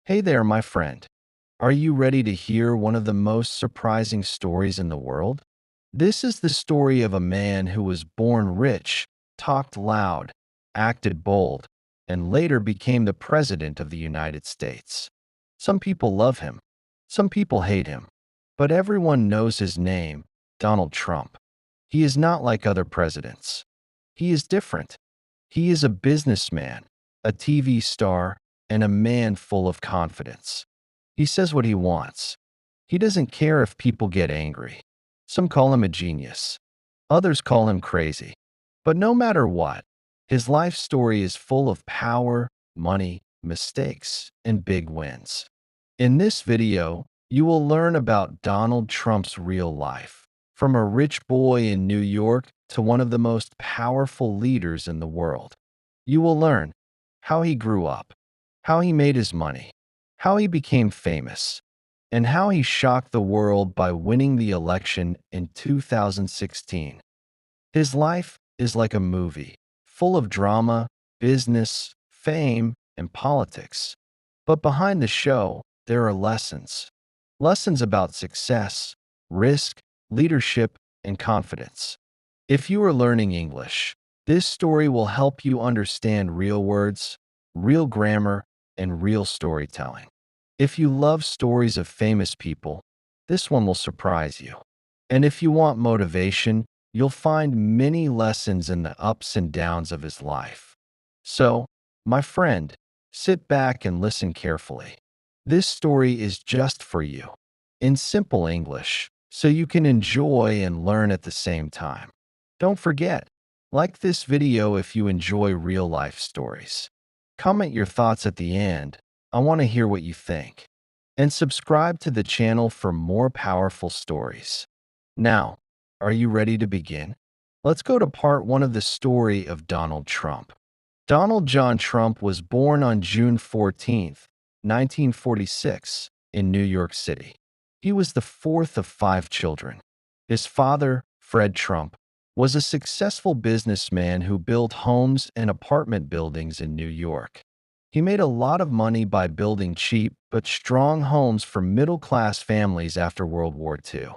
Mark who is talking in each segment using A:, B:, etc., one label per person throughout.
A: Hey there, my friend. Are you ready to hear one of the most surprising stories in the world? This is the story of a man who was born rich, talked loud, acted bold, and later became the President of the United States. Some people love him, some people hate him, but everyone knows his name, Donald Trump. He is not like other presidents. He is different. He is a businessman, a TV star, and a man full of confidence. He says what he wants. He doesn't care if people get angry. Some call him a genius. Others call him crazy. But no matter what, his life story is full of power, money, mistakes, and big wins. In this video, you will learn about Donald Trump's real life, from a rich boy in New York to one of the most powerful leaders in the world. You will learn how he grew up, how he made his money, how he became famous, and how he shocked the world by winning the election in 2016. His life is like a movie, full of drama, business, fame, and politics. But behind the show, there are lessons. Lessons about success, risk, leadership, and confidence. If you are learning English, this story will help you understand real words, real grammar, and real storytelling. If you love stories of famous people, this one will surprise you. And if you want motivation, you'll find many lessons in the ups and downs of his life. So, my friend, sit back and listen carefully. This story is just for you, in simple English, so you can enjoy and learn at the same time. Don't forget, like this video if you enjoy real life stories. Comment your thoughts at the end. I want to hear what you think. And subscribe to the channel for more powerful stories. Now, are you ready to begin? Let's go to part one of the story of Donald Trump. Donald John Trump was born on June 14th, 1946, in New York City. He was the fourth of five children. His father, Fred Trump, was a successful businessman who built homes and apartment buildings in New York. He made a lot of money by building cheap but strong homes for middle-class families after World War II.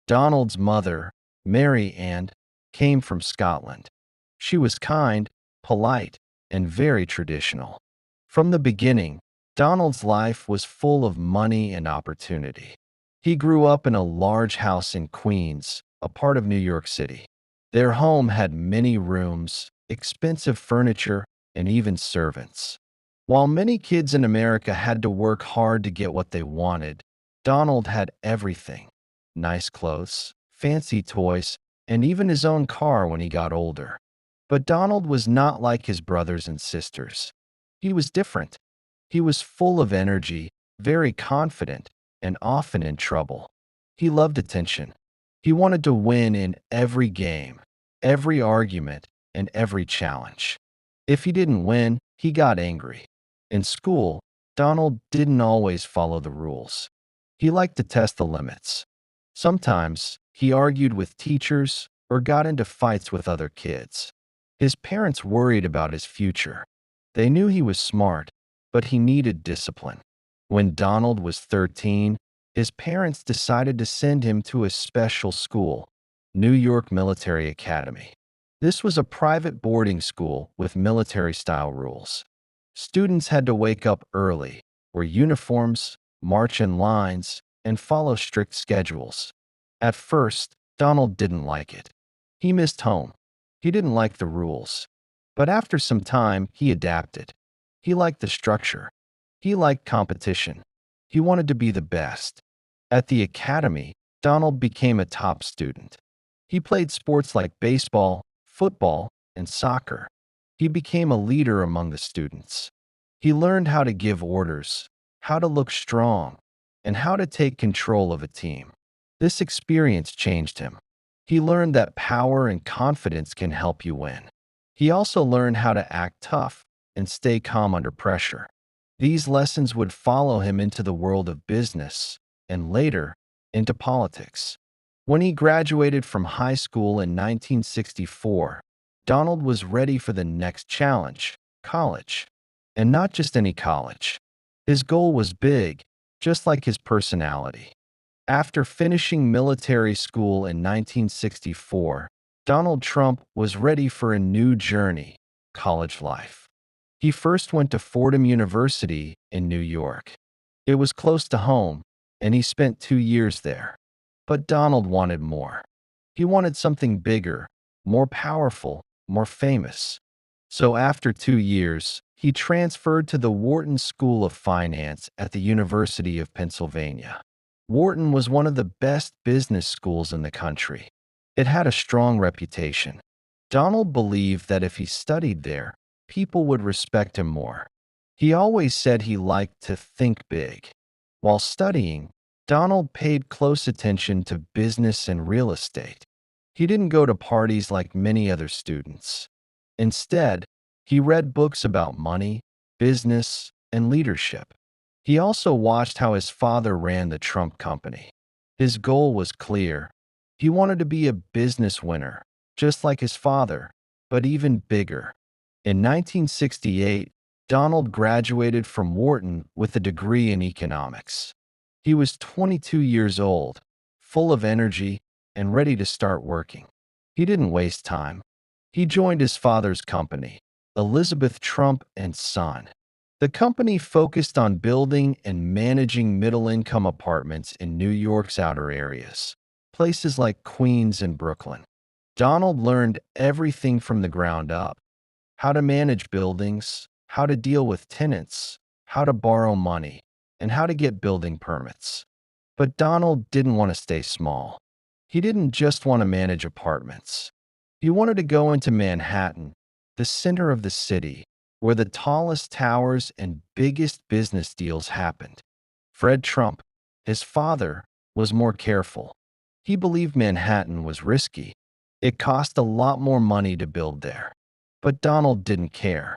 A: Donald's mother, Mary Ann, came from Scotland. She was kind, polite, and very traditional. From the beginning, Donald's life was full of money and opportunity. He grew up in a large house in Queens, a part of New York City. Their home had many rooms, expensive furniture, and even servants. While many kids in America had to work hard to get what they wanted, Donald had everything: nice clothes, fancy toys, and even his own car when he got older. But Donald was not like his brothers and sisters. He was different. He was full of energy, very confident, and often in trouble. He loved attention. He wanted to win in every game, every argument, and every challenge. If he didn't win, he got angry. In school, Donald didn't always follow the rules. He liked to test the limits. Sometimes, he argued with teachers or got into fights with other kids. His parents worried about his future. They knew he was smart, but he needed discipline. When Donald was 13, his parents decided to send him to a special school, New York Military Academy. This was a private boarding school with military-style rules. Students had to wake up early, wear uniforms, march in lines, and follow strict schedules. At first, Donald didn't like it. He missed home. He didn't like the rules. But after some time, he adapted. He liked the structure. He liked competition. He wanted to be the best. At the academy, Donald became a top student. He played sports like baseball, football, and soccer. He became a leader among the students. He learned how to give orders, how to look strong, and how to take control of a team. This experience changed him. He learned that power and confidence can help you win. He also learned how to act tough and stay calm under pressure. These lessons would follow him into the world of business and later into politics. When he graduated from high school in 1964, Donald was ready for the next challenge, college. And not just any college. His goal was big, just like his personality. After finishing military school in 1964, Donald Trump was ready for a new journey, college life. He first went to Fordham University in New York. It was close to home, and he spent 2 years there. But Donald wanted more. He wanted something bigger, more powerful, more famous. So after 2 years, he transferred to the Wharton School of Finance at the University of Pennsylvania. Wharton was one of the best business schools in the country. It had a strong reputation. Donald believed that if he studied there, people would respect him more. He always said he liked to think big. While studying, Donald paid close attention to business and real estate. He didn't go to parties like many other students. Instead, he read books about money, business, and leadership. He also watched how his father ran the Trump Company. His goal was clear. He wanted to be a business winner, just like his father, but even bigger. In 1968, Donald graduated from Wharton with a degree in economics. He was 22 years old, full of energy, and ready to start working. He didn't waste time. He joined his father's company, Elizabeth Trump and Son. The company focused on building and managing middle-income apartments in New York's outer areas, places like Queens and Brooklyn. Donald learned everything from the ground up: how to manage buildings, how to deal with tenants, how to borrow money, and how to get building permits. But Donald didn't want to stay small. He didn't just want to manage apartments. He wanted to go into Manhattan, the center of the city, where the tallest towers and biggest business deals happened. Fred Trump, his father, was more careful. He believed Manhattan was risky. It cost a lot more money to build there. But Donald didn't care.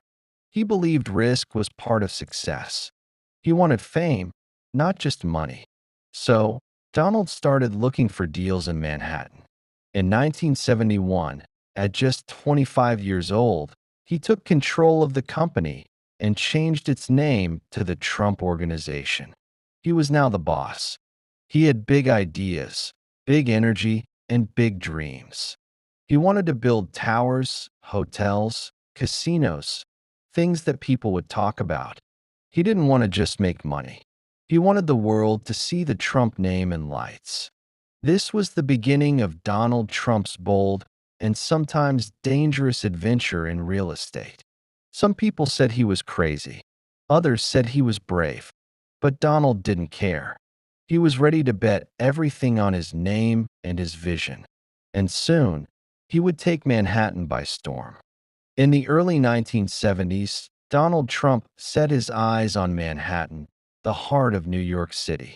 A: He believed risk was part of success. He wanted fame, not just money. So, Donald started looking for deals in Manhattan. In 1971, at just 25 years old, he took control of the company and changed its name to the Trump Organization. He was now the boss. He had big ideas, big energy, and big dreams. He wanted to build towers, hotels, casinos, things that people would talk about. He didn't want to just make money. He wanted the world to see the Trump name in lights. This was the beginning of Donald Trump's bold and sometimes dangerous adventure in real estate. Some people said he was crazy. Others said he was brave. But Donald didn't care. He was ready to bet everything on his name and his vision. And soon, he would take Manhattan by storm. In the early 1970s, Donald Trump set his eyes on Manhattan, the heart of New York City.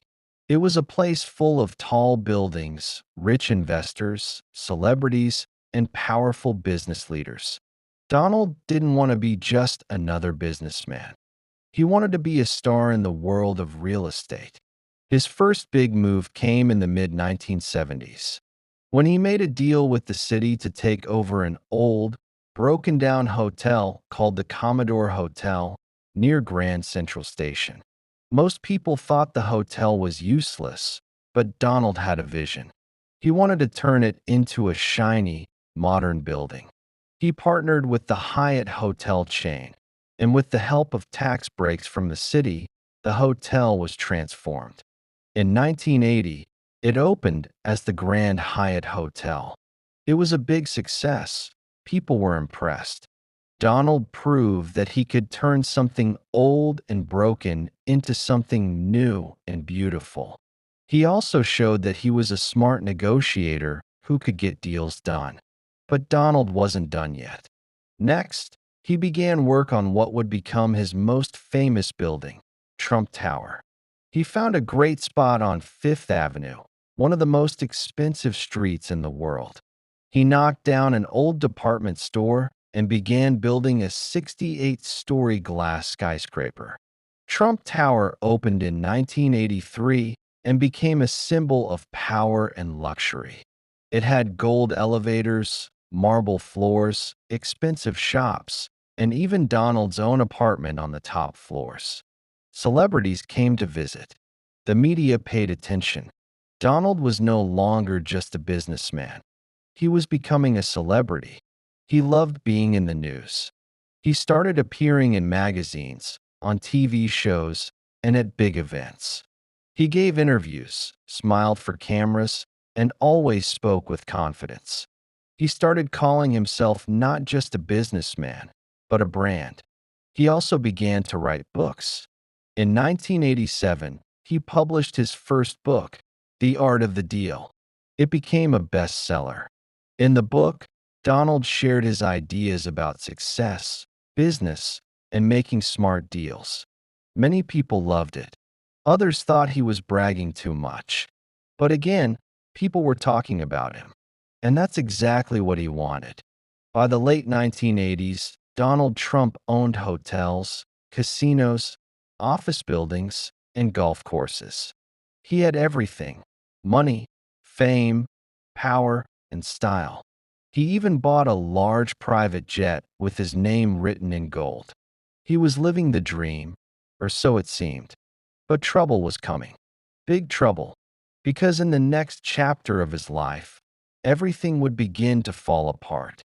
A: It was a place full of tall buildings, rich investors, celebrities, and powerful business leaders. Donald didn't want to be just another businessman. He wanted to be a star in the world of real estate. His first big move came in the mid-1970s, when he made a deal with the city to take over an old, broken-down hotel called the Commodore Hotel near Grand Central Station. Most people thought the hotel was useless, but Donald had a vision. He wanted to turn it into a shiny, modern building. He partnered with the Hyatt hotel chain, and with the help of tax breaks from the city, the hotel was transformed. In 1980, it opened as the Grand Hyatt Hotel. It was a big success. People were impressed. Donald proved that he could turn something old and broken into something new and beautiful. He also showed that he was a smart negotiator who could get deals done. But Donald wasn't done yet. Next, he began work on what would become his most famous building, Trump Tower. He found a great spot on Fifth Avenue, one of the most expensive streets in the world. He knocked down an old department store and began building a 68-story glass skyscraper. Trump Tower opened in 1983 and became a symbol of power and luxury. It had gold elevators, marble floors, expensive shops, and even Donald's own apartment on the top floors. Celebrities came to visit. The media paid attention. Donald was no longer just a businessman. He was becoming a celebrity. He loved being in the news. He started appearing in magazines, on TV shows, and at big events. He gave interviews, smiled for cameras, and always spoke with confidence. He started calling himself not just a businessman, but a brand. He also began to write books. In 1987, he published his first book, The Art of the Deal. It became a bestseller. In the book, Donald shared his ideas about success, business, and making smart deals. Many people loved it. Others thought he was bragging too much. But again, people were talking about him. And that's exactly what he wanted. By the late 1980s, Donald Trump owned hotels, casinos, office buildings, and golf courses. He had everything: money, fame, power, and style. He even bought a large private jet with his name written in gold. He was living the dream, or so it seemed. But trouble was coming. Big trouble. Because in the next chapter of his life, everything would begin to fall apart.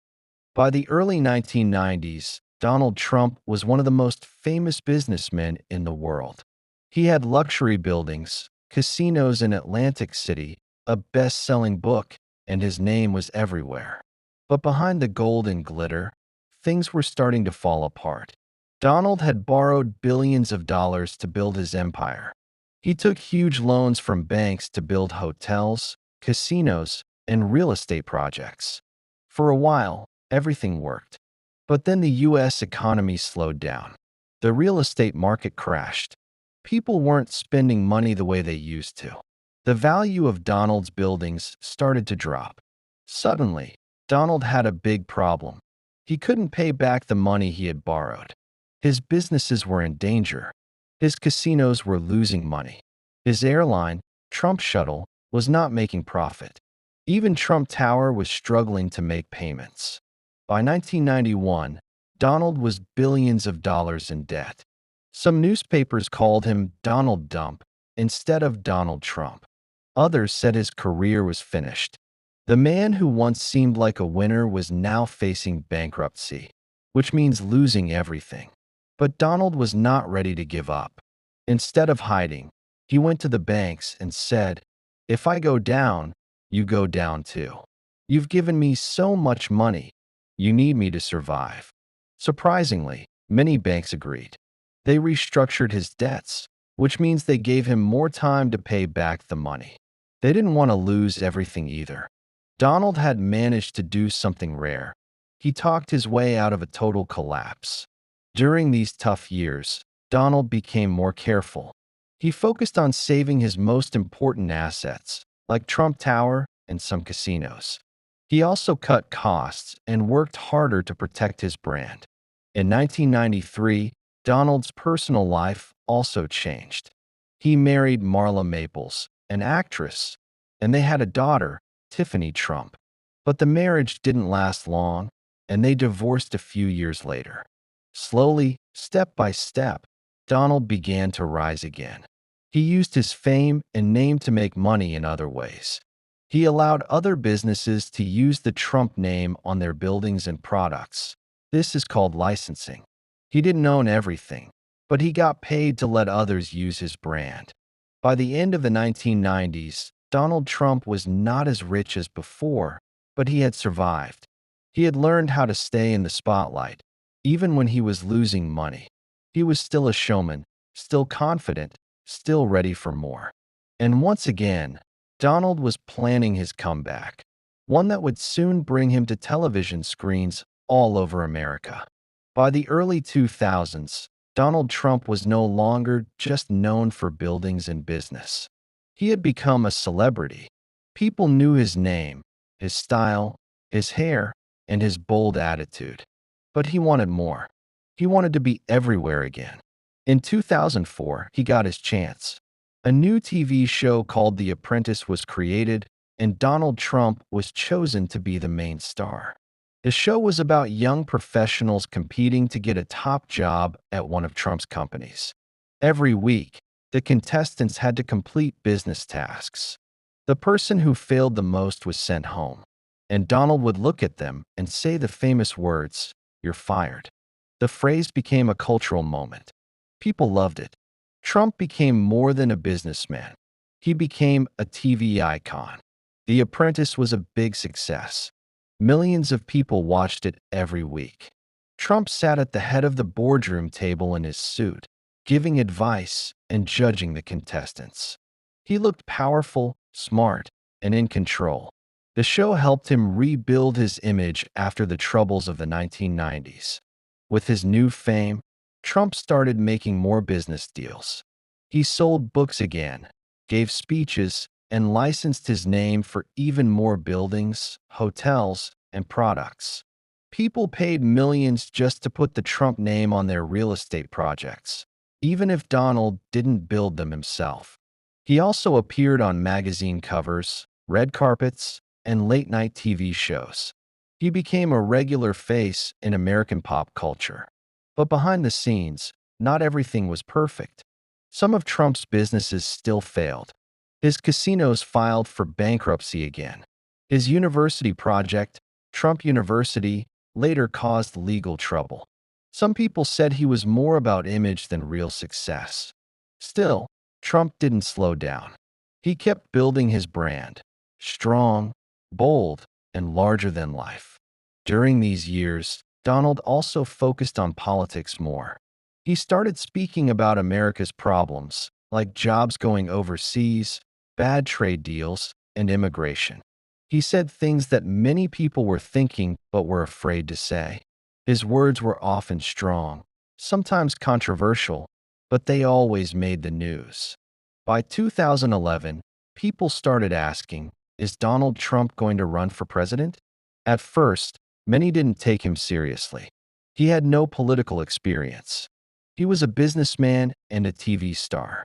A: By the early 1990s, Donald Trump was one of the most famous businessmen in the world. He had luxury buildings, casinos in Atlantic City, a best-selling book, and his name was everywhere. But behind the gold and glitter, things were starting to fall apart. Donald had borrowed billions of dollars to build his empire. He took huge loans from banks to build hotels, casinos, and real estate projects. For a while, everything worked. But then the U.S. economy slowed down. The real estate market crashed. People weren't spending money the way they used to. The value of Donald's buildings started to drop. Suddenly, Donald had a big problem. He couldn't pay back the money he had borrowed. His businesses were in danger. His casinos were losing money. His airline, Trump Shuttle, was not making profit. Even Trump Tower was struggling to make payments. By 1991, Donald was billions of dollars in debt. Some newspapers called him Donald Dump instead of Donald Trump. Others said his career was finished. The man who once seemed like a winner was now facing bankruptcy, which means losing everything. But Donald was not ready to give up. Instead of hiding, he went to the banks and said, "If I go down, you go down too. You've given me so much money. You need me to survive." Surprisingly, many banks agreed. They restructured his debts, which means they gave him more time to pay back the money. They didn't want to lose everything either. Donald had managed to do something rare. He talked his way out of a total collapse. During these tough years, Donald became more careful. He focused on saving his most important assets, like Trump Tower and some casinos. He also cut costs and worked harder to protect his brand. In 1993, Donald's personal life also changed. He married Marla Maples, an actress, and they had a daughter, Tiffany Trump. But the marriage didn't last long, and they divorced a few years later. Slowly, step by step, Donald began to rise again. He used his fame and name to make money in other ways. He allowed other businesses to use the Trump name on their buildings and products. This is called licensing. He didn't own everything, but he got paid to let others use his brand. By the end of the 1990s, Donald Trump was not as rich as before, but he had survived. He had learned how to stay in the spotlight, even when he was losing money. He was still a showman, still confident, still ready for more. And once again, Donald was planning his comeback, one that would soon bring him to television screens all over America. By the early 2000s, Donald Trump was no longer just known for buildings and business. He had become a celebrity. People knew his name, his style, his hair, and his bold attitude. But he wanted more. He wanted to be everywhere again. In 2004, he got his chance. A new TV show called The Apprentice was created, and Donald Trump was chosen to be the main star. The show was about young professionals competing to get a top job at one of Trump's companies. Every week, the contestants had to complete business tasks. The person who failed the most was sent home, and Donald would look at them and say the famous words, "You're fired." The phrase became a cultural moment. People loved it. Trump became more than a businessman. He became a TV icon. The Apprentice was a big success. Millions of people watched it every week. Trump sat at the head of the boardroom table in his suit, giving advice and judging the contestants. He looked powerful, smart, and in control. The show helped him rebuild his image after the troubles of the 1990s. With his new fame, Trump started making more business deals. He sold books again, gave speeches, and licensed his name for even more buildings, hotels, and products. People paid millions just to put the Trump name on their real estate projects, even if Donald didn't build them himself. He also appeared on magazine covers, red carpets, and late-night TV shows. He became a regular face in American pop culture. But behind the scenes, not everything was perfect. Some of Trump's businesses still failed. His casinos filed for bankruptcy again. His university project, Trump University, later caused legal trouble. Some people said he was more about image than real success. Still, Trump didn't slow down. He kept building his brand, strong, bold, and larger than life. During these years, Donald also focused on politics more. He started speaking about America's problems, like jobs going overseas, bad trade deals, and immigration. He said things that many people were thinking but were afraid to say. His words were often strong, sometimes controversial, but they always made the news. By 2011, people started asking, is Donald Trump going to run for president? At first, many didn't take him seriously. He had no political experience. He was a businessman and a TV star.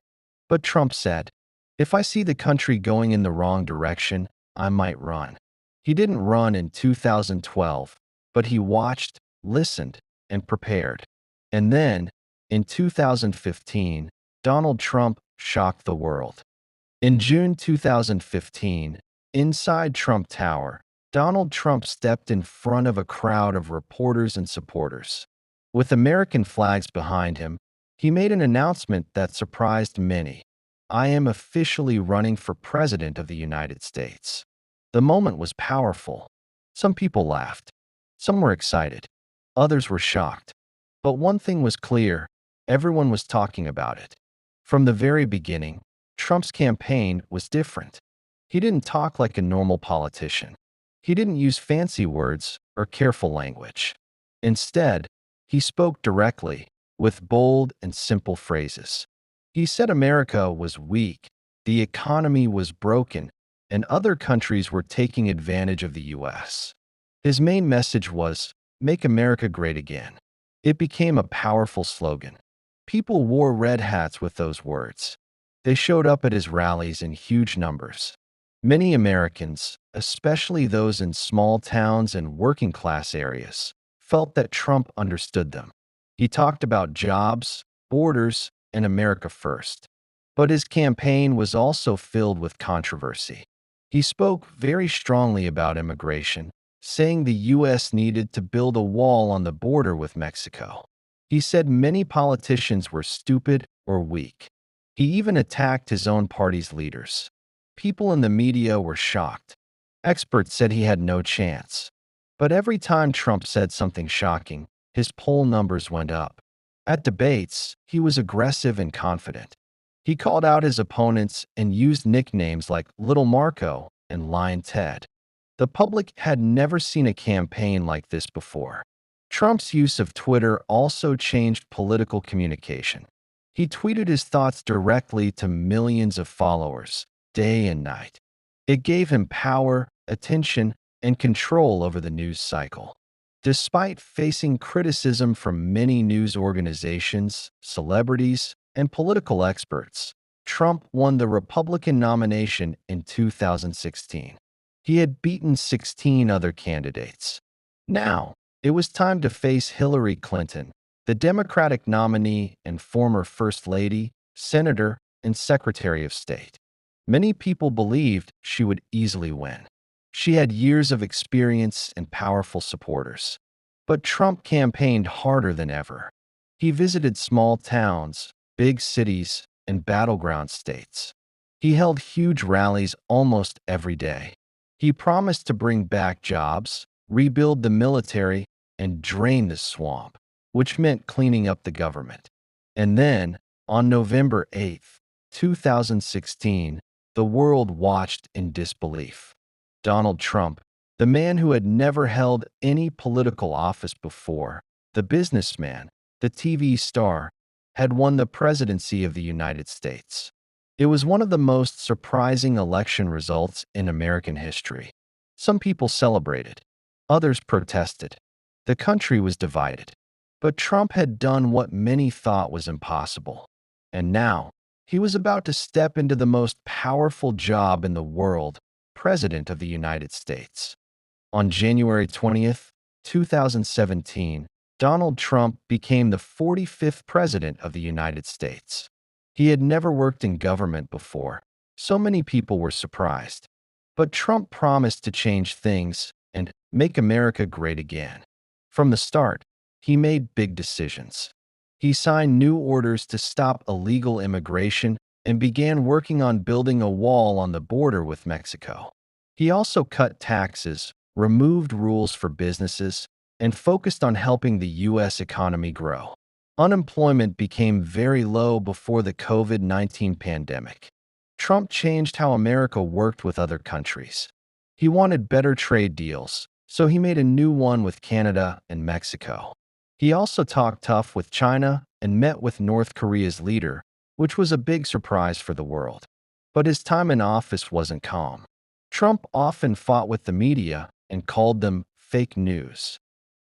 A: But Trump said, if I see the country going in the wrong direction, I might run. He didn't run in 2012, but he watched, listened, and prepared. And then, in 2015, Donald Trump shocked the world. In June 2015, inside Trump Tower, Donald Trump stepped in front of a crowd of reporters and supporters. With American flags behind him, he made an announcement that surprised many. I am officially running for President of the United States. The moment was powerful. Some people laughed. Some were excited. Others were shocked. But one thing was clear, everyone was talking about it. From the very beginning, Trump's campaign was different. He didn't talk like a normal politician. He didn't use fancy words or careful language. Instead, he spoke directly, with bold and simple phrases. He said America was weak, the economy was broken, and other countries were taking advantage of the U.S. His main message was, "Make America great again." It became a powerful slogan. People wore red hats with those words. They showed up at his rallies in huge numbers. Many Americans, especially those in small towns and working-class areas, felt that Trump understood them. He talked about jobs, borders, and America first. But his campaign was also filled with controversy. He spoke very strongly about immigration, saying the U.S. needed to build a wall on the border with Mexico. He said many politicians were stupid or weak. He even attacked his own party's leaders. People in the media were shocked. Experts said he had no chance. But every time Trump said something shocking, his poll numbers went up. At debates, he was aggressive and confident. He called out his opponents and used nicknames like Little Marco and Lion Ted. The public had never seen a campaign like this before. Trump's use of Twitter also changed political communication. He tweeted his thoughts directly to millions of followers, day and night. It gave him power, attention, and control over the news cycle. Despite facing criticism from many news organizations, celebrities, and political experts, Trump won the Republican nomination in 2016. He had beaten 16 other candidates. Now, it was time to face Hillary Clinton, the Democratic nominee and former First Lady, Senator, and Secretary of State. Many people believed she would easily win. She had years of experience and powerful supporters. But Trump campaigned harder than ever. He visited small towns, big cities, and battleground states. He held huge rallies almost every day. He promised to bring back jobs, rebuild the military, and drain the swamp, which meant cleaning up the government. And then, on November 8th, 2016, the world watched in disbelief. Donald Trump, the man who had never held any political office before, the businessman, the TV star, had won the presidency of the United States. It was one of the most surprising election results in American history. Some people celebrated, others protested. The country was divided. But Trump had done what many thought was impossible. And now, he was about to step into the most powerful job in the world, President of the United States. On January 20th, 2017, Donald Trump became the 45th President of the United States. He had never worked in government before, so many people were surprised. But Trump promised to change things and make America great again. From the start, he made big decisions. He signed new orders to stop illegal immigration and began working on building a wall on the border with Mexico. He also cut taxes, removed rules for businesses, and focused on helping the U.S. economy grow. Unemployment became very low before the COVID-19 pandemic. Trump changed how America worked with other countries. He wanted better trade deals, so he made a new one with Canada and Mexico. He also talked tough with China and met with North Korea's leader, which was a big surprise for the world. But his time in office wasn't calm. Trump often fought with the media and called them fake news.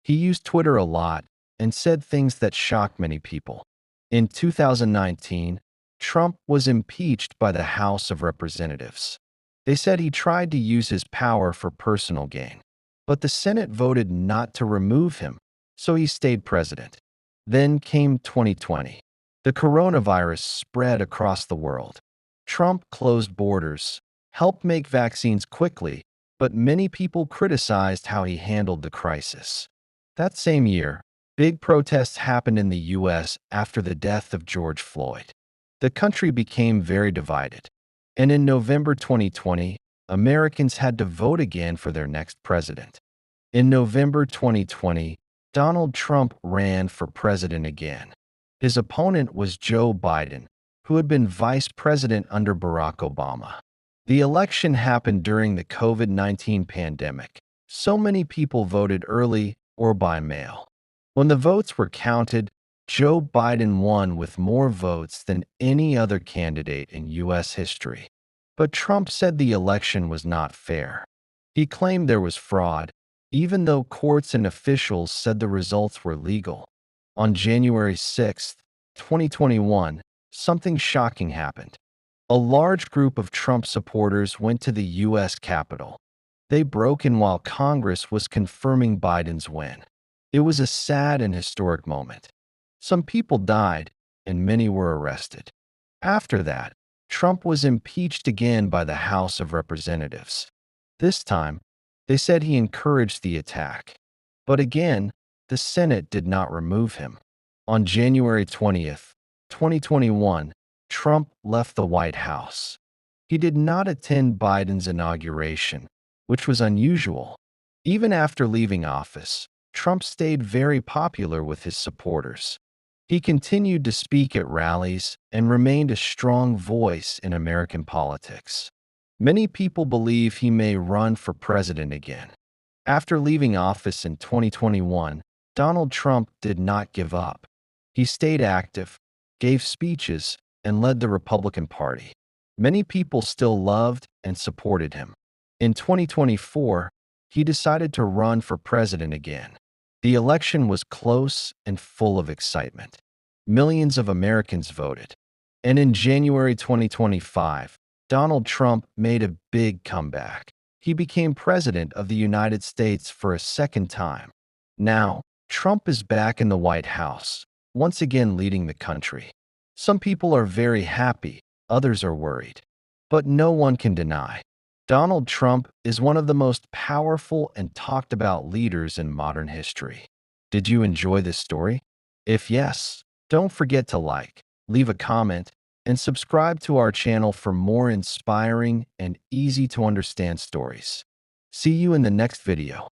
A: He used Twitter a lot and said things that shocked many people. In 2019, Trump was impeached by the House of Representatives. They said he tried to use his power for personal gain. But the Senate voted not to remove him, so he stayed president. Then came 2020. The coronavirus spread across the world. Trump closed borders, helped make vaccines quickly, but many people criticized how he handled the crisis. That same year, big protests happened in the U.S. after the death of George Floyd. The country became very divided. And in November 2020, Americans had to vote again for their next president. In November 2020, Donald Trump ran for president again. His opponent was Joe Biden, who had been vice president under Barack Obama. The election happened during the COVID-19 pandemic. So many people voted early or by mail. When the votes were counted, Joe Biden won with more votes than any other candidate in U.S. history. But Trump said the election was not fair. He claimed there was fraud, even though courts and officials said the results were legal. On January 6th, 2021, something shocking happened. A large group of Trump supporters went to the U.S. Capitol. They broke in while Congress was confirming Biden's win. It was a sad and historic moment. Some people died, and many were arrested. After that, Trump was impeached again by the House of Representatives. This time, they said he encouraged the attack. But again, the Senate did not remove him. On January 20th, 2021, Trump left the White House. He did not attend Biden's inauguration, which was unusual. Even after leaving office, Trump stayed very popular with his supporters. He continued to speak at rallies and remained a strong voice in American politics. Many people believe he may run for president again. After leaving office in 2021, Donald Trump did not give up. He stayed active, gave speeches, and led the Republican Party. Many people still loved and supported him. In 2024, he decided to run for president again. The election was close and full of excitement. Millions of Americans voted. And in January 2025, Donald Trump made a big comeback. He became president of the United States for a second time. Now, Trump is back in the White House, once again leading the country. Some people are very happy, others are worried. But no one can deny Donald Trump is one of the most powerful and talked about leaders in modern history. Did you enjoy this story? If yes, don't forget to like, leave a comment, and subscribe to our channel for more inspiring and easy to understand stories. See you in the next video.